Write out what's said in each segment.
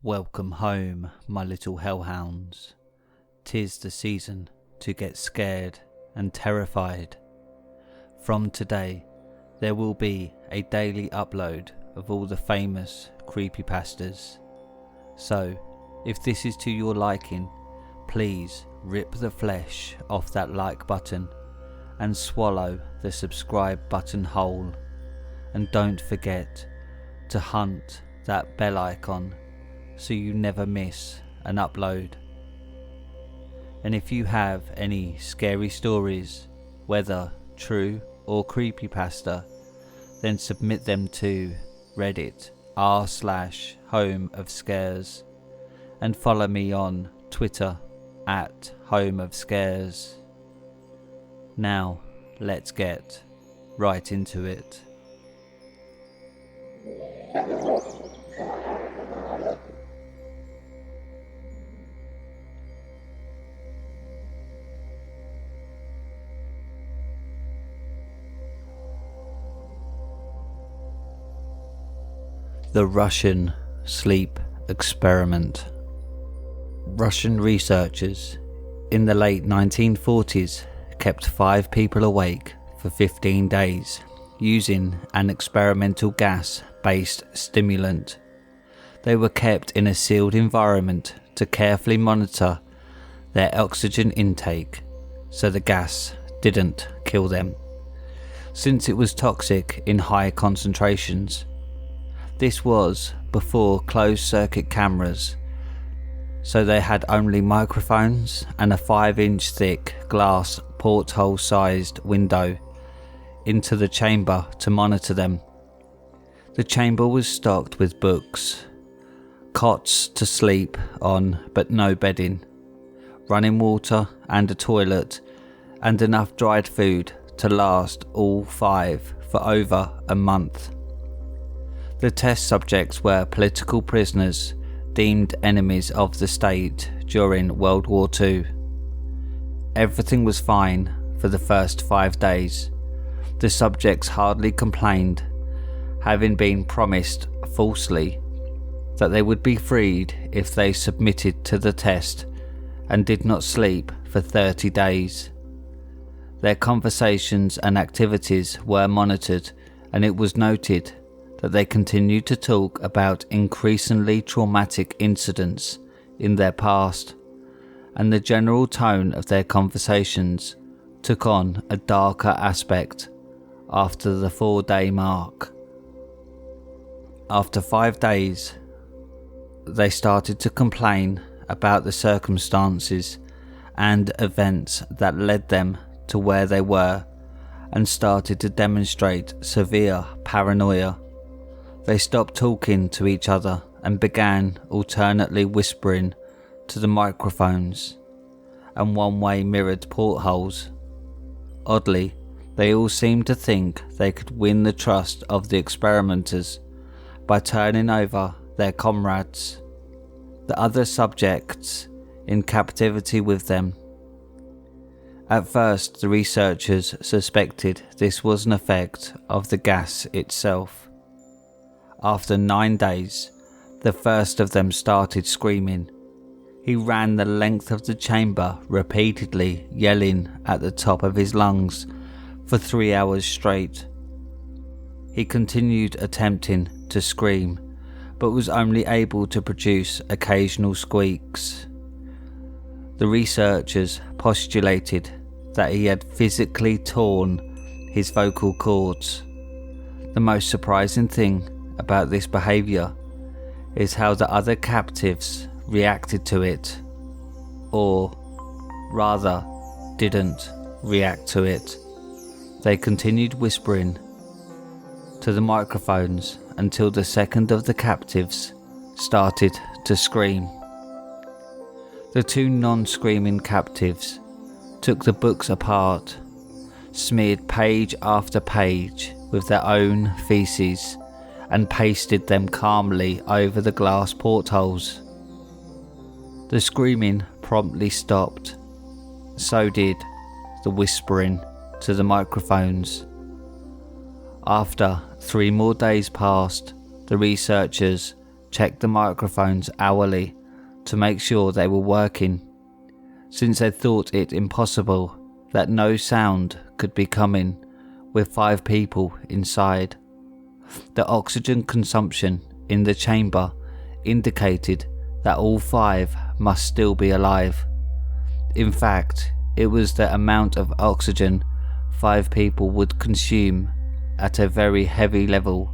Welcome home, my little hellhounds. 'Tis the season to get scared and terrified. From today, there will be a daily upload of all the famous creepypastas. So, if this is to your liking, please rip the flesh off that like button and swallow the subscribe button whole. And don't forget to hunt that bell icon so you never miss an upload. And if you have any scary stories, whether true or creepypasta, then submit them to Reddit r/homeofscares and follow me on Twitter at homeofscares. Now let's get right into it. The Russian sleep experiment. Russian researchers in the late 1940s kept 5 people awake for 15 days using an experimental gas-based stimulant. They were kept in a sealed environment to carefully monitor their oxygen intake so the gas didn't kill them, since it was toxic in high concentrations. This was before closed-circuit cameras, so they had only microphones and a 5-inch thick glass porthole-sized window into the chamber to monitor them. The chamber was stocked with books, cots to sleep on but no bedding, running water and a toilet, and enough dried food to last all 5 for over a month. The test subjects were political prisoners deemed enemies of the state during World War II. Everything was fine for the first 5 days. The subjects hardly complained, having been promised falsely that they would be freed if they submitted to the test and did not sleep for 30 days. Their conversations and activities were monitored, and it was noted that they continued to talk about increasingly traumatic incidents in their past, and the general tone of their conversations took on a darker aspect after the 4-day mark. After 5 days, they started to complain about the circumstances and events that led them to where they were, and started to demonstrate severe paranoia. They stopped talking to each other and began alternately whispering to the microphones and one-way mirrored portholes. Oddly, they all seemed to think they could win the trust of the experimenters by turning over their comrades, the other subjects in captivity with them. At first, the researchers suspected this was an effect of the gas itself. After 9 days, the first of them started screaming. He ran the length of the chamber repeatedly, yelling at the top of his lungs for 3 hours straight. He continued attempting to scream, but was only able to produce occasional squeaks. The researchers postulated that he had physically torn his vocal cords. The most surprising thing about this behaviour is how the other captives reacted to it, or rather didn't react to it. They continued whispering to the microphones until the second of the captives started to scream. The 2 non-screaming captives took the books apart, smeared page after page with their own feces, and pasted them calmly over the glass portholes. The screaming promptly stopped. So did the whispering to the microphones. After 3 more days passed, the researchers checked the microphones hourly to make sure they were working, since they thought it impossible that no sound could be coming with 5 people inside. The oxygen consumption in the chamber indicated that all 5 must still be alive. In fact, it was the amount of oxygen 5 people would consume at a very heavy level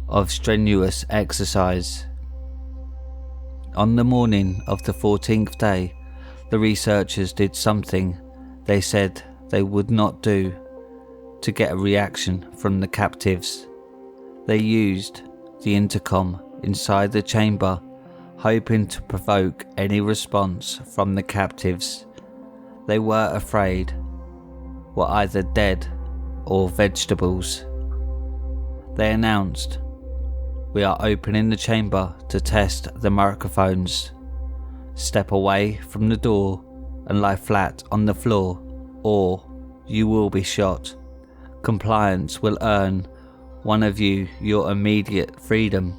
of strenuous exercise. On the morning of the 14th day, the researchers did something they said they would not do to get a reaction from the captives. They used the intercom inside the chamber, hoping to provoke any response from the captives they were afraid were either dead or vegetables. They announced, "We are opening the chamber to test the microphones. Step away from the door and lie flat on the floor, or you will be shot. Compliance will earn one of you your immediate freedom."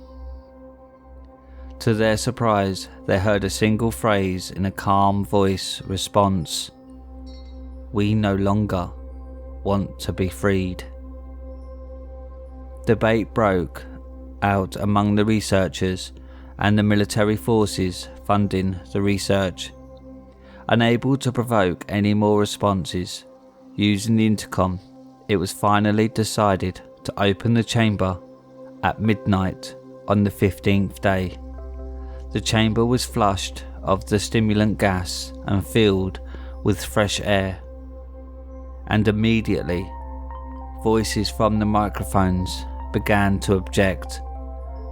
To their surprise, they heard a single phrase in a calm voice response: "We no longer want to be freed." Debate broke out among the researchers and the military forces funding the research. Unable to provoke any more responses using the intercom, it was finally decided to open the chamber at midnight on the 15th day. The chamber was flushed of the stimulant gas and filled with fresh air, and immediately voices from the microphones began to object.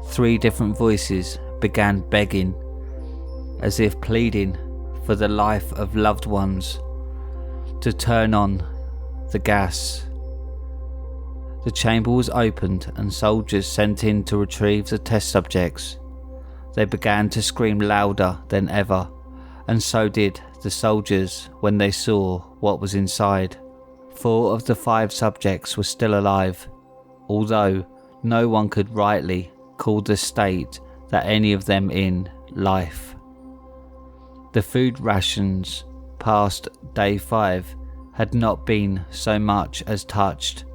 3 different voices began begging, as if pleading for the life of loved ones, to turn on the gas. The chamber was opened and soldiers sent in to retrieve the test subjects. They began to scream louder than ever, and so did the soldiers when they saw what was inside. 4 of the 5 subjects were still alive, although no one could rightly call the state that any of them in life. The food rations past day 5 had not been so much as touched.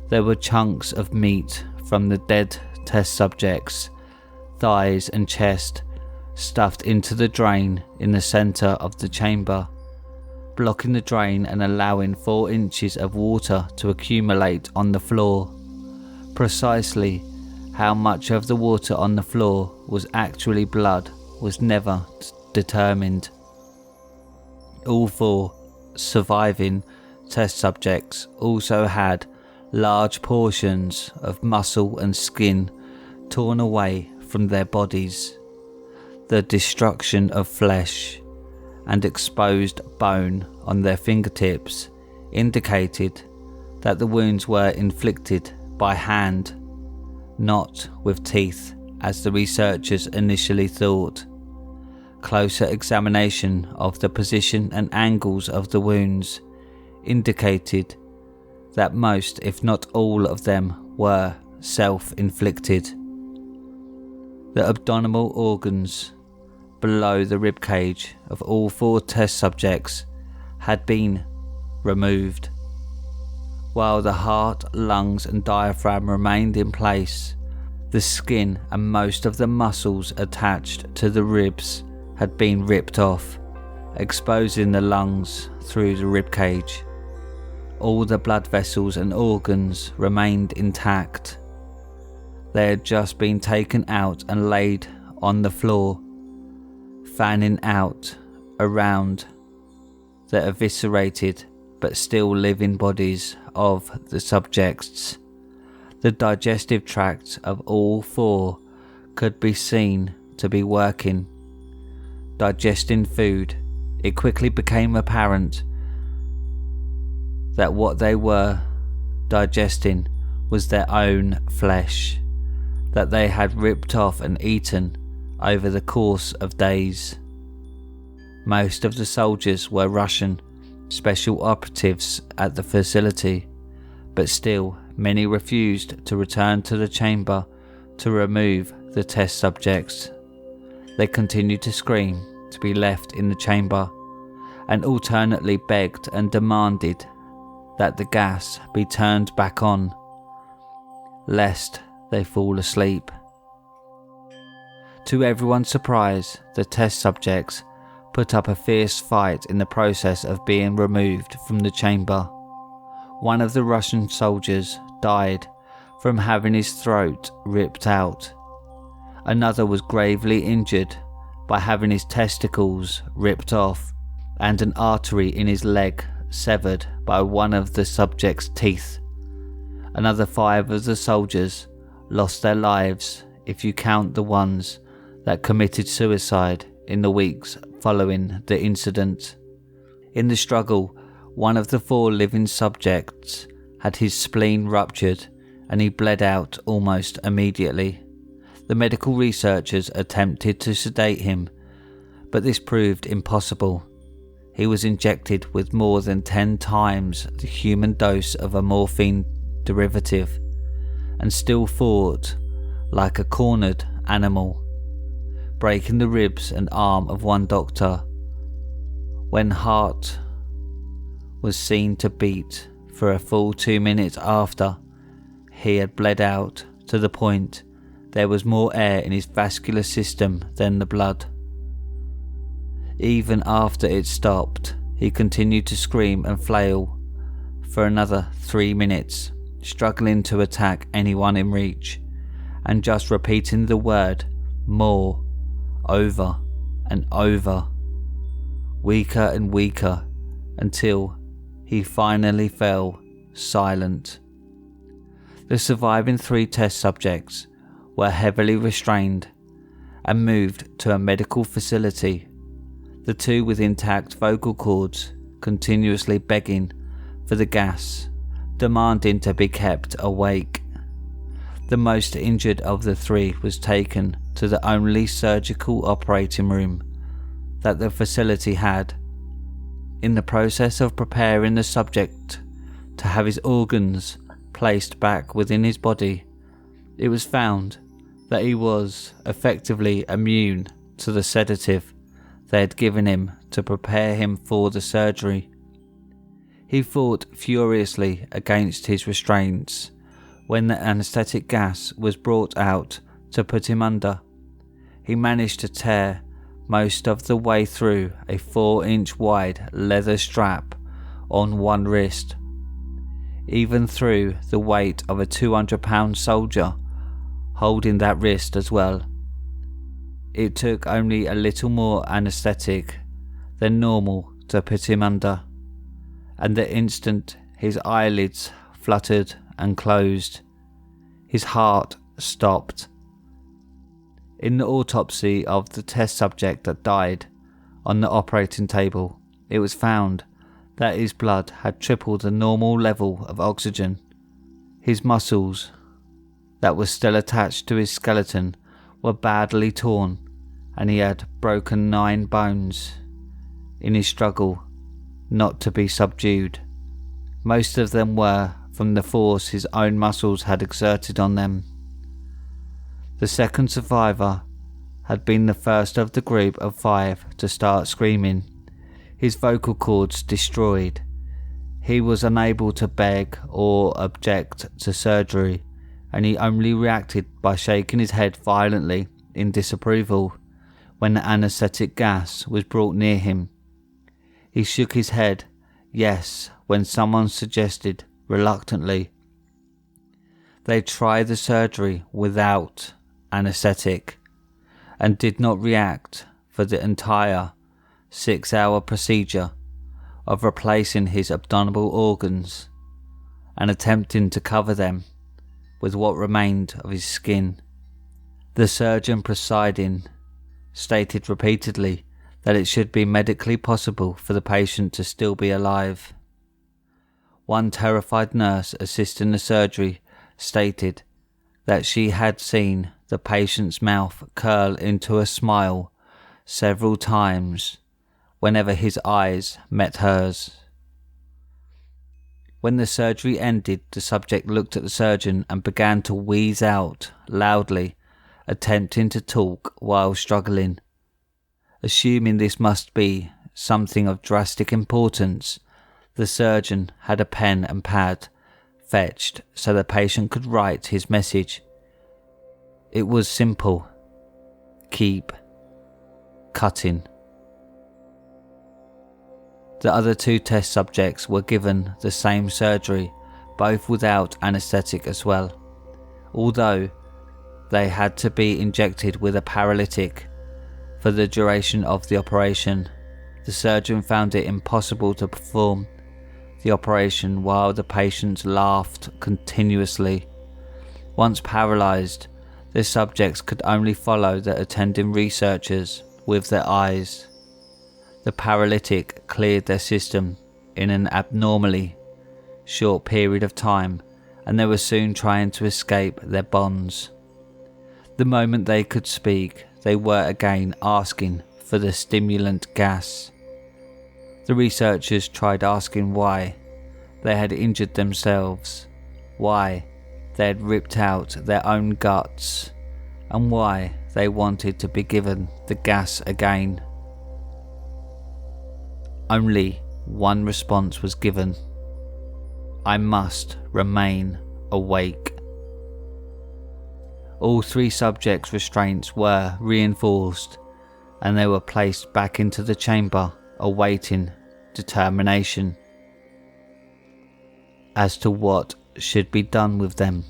There were chunks of meat from the dead test subjects, thighs and chest, stuffed into the drain in the centre of the chamber, blocking the drain and allowing 4 inches of water to accumulate on the floor. Precisely how much of the water on the floor was actually blood was never determined. All 4 surviving test subjects also had large portions of muscle and skin torn away from their bodies. The destruction of flesh and exposed bone on their fingertips indicated that the wounds were inflicted by hand, not with teeth as the researchers initially thought. Closer examination of the position and angles of the wounds indicated that most, if not all of them, were self-inflicted. The abdominal organs below the ribcage of all 4 test subjects had been removed. While the heart, lungs and diaphragm remained in place, the skin and most of the muscles attached to the ribs had been ripped off, exposing the lungs through the ribcage. All the blood vessels and organs remained intact. They had just been taken out and laid on the floor, fanning out around the eviscerated but still living bodies of the subjects. The digestive tract of all 4 could be seen to be working, digesting food. It quickly became apparent that what they were digesting was their own flesh that they had ripped off and eaten over the course of days. Most of the soldiers were Russian special operatives at the facility, but still many refused to return to the chamber to remove the test subjects. They continued to scream to be left in the chamber, and alternately begged and demanded that the gas be turned back on, lest they fall asleep. To everyone's surprise, the test subjects put up a fierce fight in the process of being removed from the chamber. One of the Russian soldiers died from having his throat ripped out. Another was gravely injured by having his testicles ripped off and an artery in his leg severed by one of the subject's teeth. Another 5 of the soldiers lost their lives if you count the ones that committed suicide in the weeks following the incident. In the struggle, one of the 4 living subjects had his spleen ruptured and he bled out almost immediately. The medical researchers attempted to sedate him, but this proved impossible. He was injected with more than 10 times the human dose of a morphine derivative and still fought like a cornered animal, breaking the ribs and arm of one doctor. When heart was seen to beat for a full 2 minutes after he had bled out to the point there was more air in his vascular system than the blood. Even after it stopped, he continued to scream and flail for another 3 minutes, struggling to attack anyone in reach, and just repeating the word more over and over, weaker and weaker, until he finally fell silent. The surviving 3 test subjects were heavily restrained and moved to a medical facility, the 2 with intact vocal cords continuously begging for the gas, demanding to be kept awake. The most injured of the 3 was taken to the only surgical operating room that the facility had. In the process of preparing the subject to have his organs placed back within his body, it was found that he was effectively immune to the sedative they had given him to prepare him for the surgery. He fought furiously against his restraints when the anaesthetic gas was brought out to put him under. He managed to tear most of the way through a 4-inch wide leather strap on one wrist, even through the weight of a 200-pound soldier holding that wrist as well. It took only a little more anaesthetic than normal to put him under, and the instant his eyelids fluttered and closed, his heart stopped. In the autopsy of the test subject that died on the operating table, it was found that his blood had tripled the normal level of oxygen. His muscles that were still attached to his skeleton were badly torn, and he had broken 9 bones in his struggle not to be subdued. Most of them were from the force his own muscles had exerted on them. The second survivor had been the first of the group of 5 to start screaming, his vocal cords destroyed. He was unable to beg or object to surgery, and he only reacted by shaking his head violently in disapproval when the anaesthetic gas was brought near him. He shook his head yes when someone suggested reluctantly they try the surgery without anaesthetic, and did not react for the entire 6-hour procedure of replacing his abdominal organs and attempting to cover them with what remained of his skin. The surgeon presiding stated repeatedly that it should be medically possible for the patient to still be alive. One terrified nurse assisting the surgery stated that she had seen the patient's mouth curl into a smile several times whenever his eyes met hers. When the surgery ended, the subject looked at the surgeon and began to wheeze out loudly attempting to talk while struggling. Assuming this must be something of drastic importance, the surgeon had a pen and pad fetched so the patient could write his message. It was simple: keep cutting. The other 2 test subjects were given the same surgery, both without anaesthetic as well, although they had to be injected with a paralytic for the duration of the operation. The surgeon found it impossible to perform the operation while the patients laughed continuously. Once paralysed, the subjects could only follow the attending researchers with their eyes. The paralytic cleared their system in an abnormally short period of time, and they were soon trying to escape their bonds. The moment they could speak, they were again asking for the stimulant gas. The researchers tried asking why they had injured themselves, why they had ripped out their own guts, and why they wanted to be given the gas again. Only one response was given: I must remain awake. All 3 subjects' restraints were reinforced, and they were placed back into the chamber, awaiting determination as to what should be done with them.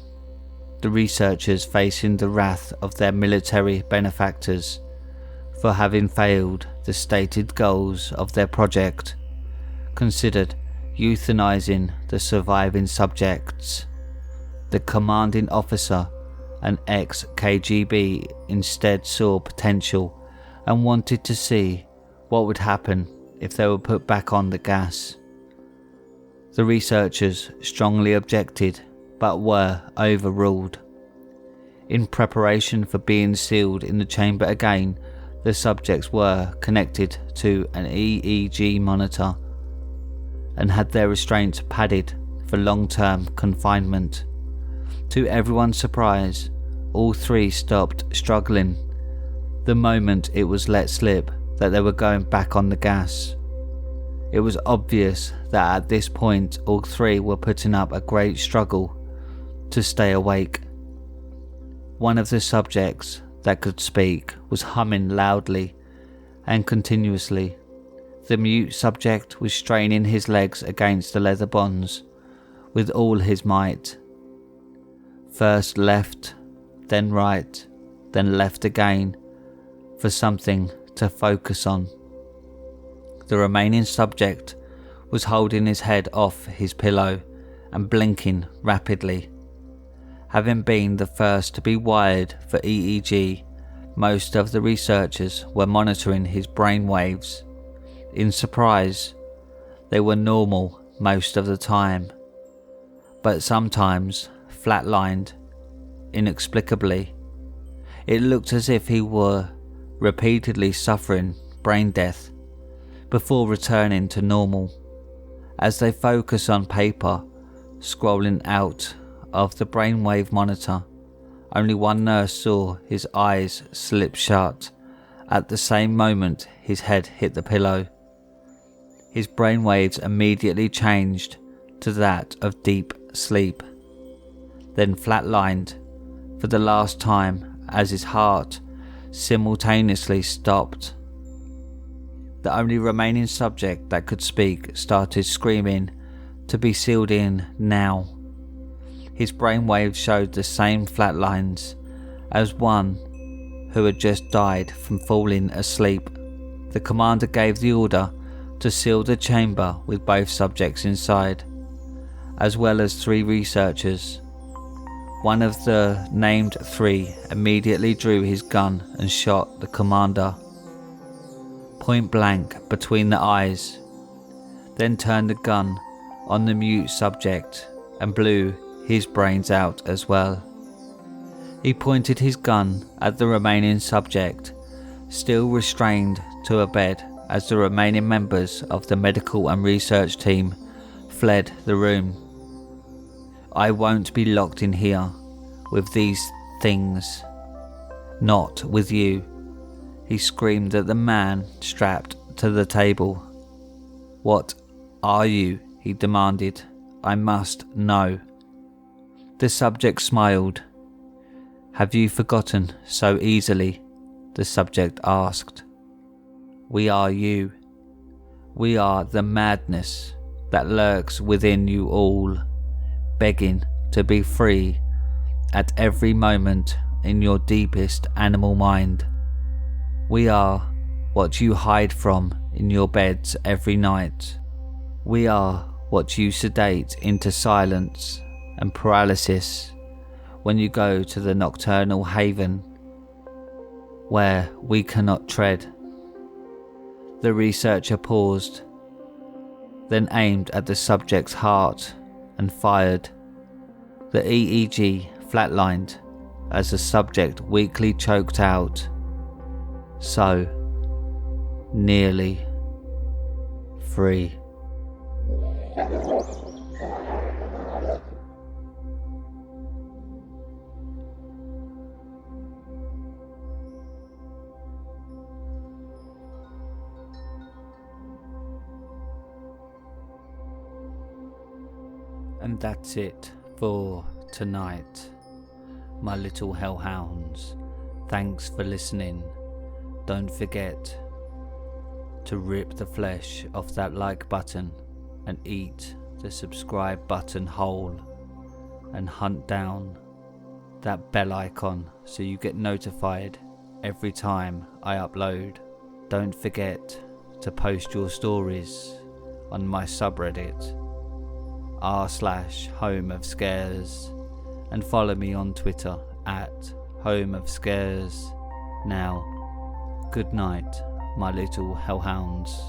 The researchers, facing the wrath of their military benefactors for having failed the stated goals of their project, considered euthanizing the surviving subjects. The commanding officer, an ex-KGB, instead saw potential and wanted to see what would happen if they were put back on the gas. The researchers strongly objected, but were overruled. In preparation for being sealed in the chamber again, the subjects were connected to an EEG monitor and had their restraints padded for long-term confinement. To everyone's surprise, all 3 stopped struggling the moment it was let slip that they were going back on the gas. It was obvious that at this point all 3 were putting up a great struggle to stay awake. One of the subjects that could speak was humming loudly and continuously. The mute subject was straining his legs against the leather bonds with all his might. First left, then right, then left again, for something to focus on. The remaining subject was holding his head off his pillow and blinking rapidly. Having been the first to be wired for EEG, most of the researchers were monitoring his brain waves. In surprise, they were normal most of the time, but sometimes flatlined inexplicably. It looked as if he were repeatedly suffering brain death before returning to normal. As they focus on paper scrolling out of the brainwave monitor, only one nurse saw his eyes slip shut at the same moment his head hit the pillow. His brainwaves immediately changed to that of deep sleep, then flatlined for the last time as his heart simultaneously stopped. The only remaining subject that could speak started screaming to be sealed in now. His brainwaves showed the same flat lines as one who had just died from falling asleep. The commander gave the order to seal the chamber with both subjects inside, as well as 3 researchers. One of the named 3 immediately drew his gun and shot the commander point blank between the eyes, then turned the gun on the mute subject and blew his brains out as well. He pointed his gun at the remaining subject, still restrained to a bed, as the remaining members of the medical and research team fled the room. "I won't be locked in here with these things," Not with you, he screamed at the man strapped to the table. What are you? He demanded. I must know. The subject smiled. Have you forgotten so easily? The subject asked. We are you. We are the madness that lurks within you all, begging to be free at every moment in your deepest animal mind. We are what you hide from in your beds every night. We are what you sedate into silence and paralysis when you go to the nocturnal haven where we cannot tread. The researcher paused, then aimed at the subject's heart and fired. The EEG flatlined as the subject weakly choked out. So, nearly free. And that's it for tonight, my little hellhounds. Thanks for listening. Don't forget to rip the flesh off that like button and eat the subscribe button whole, and hunt down that bell icon so you get notified every time I upload. Don't forget to post your stories on my subreddit r/homeofscares, and follow me on Twitter at homeofscares. Now, good night, my little hellhounds.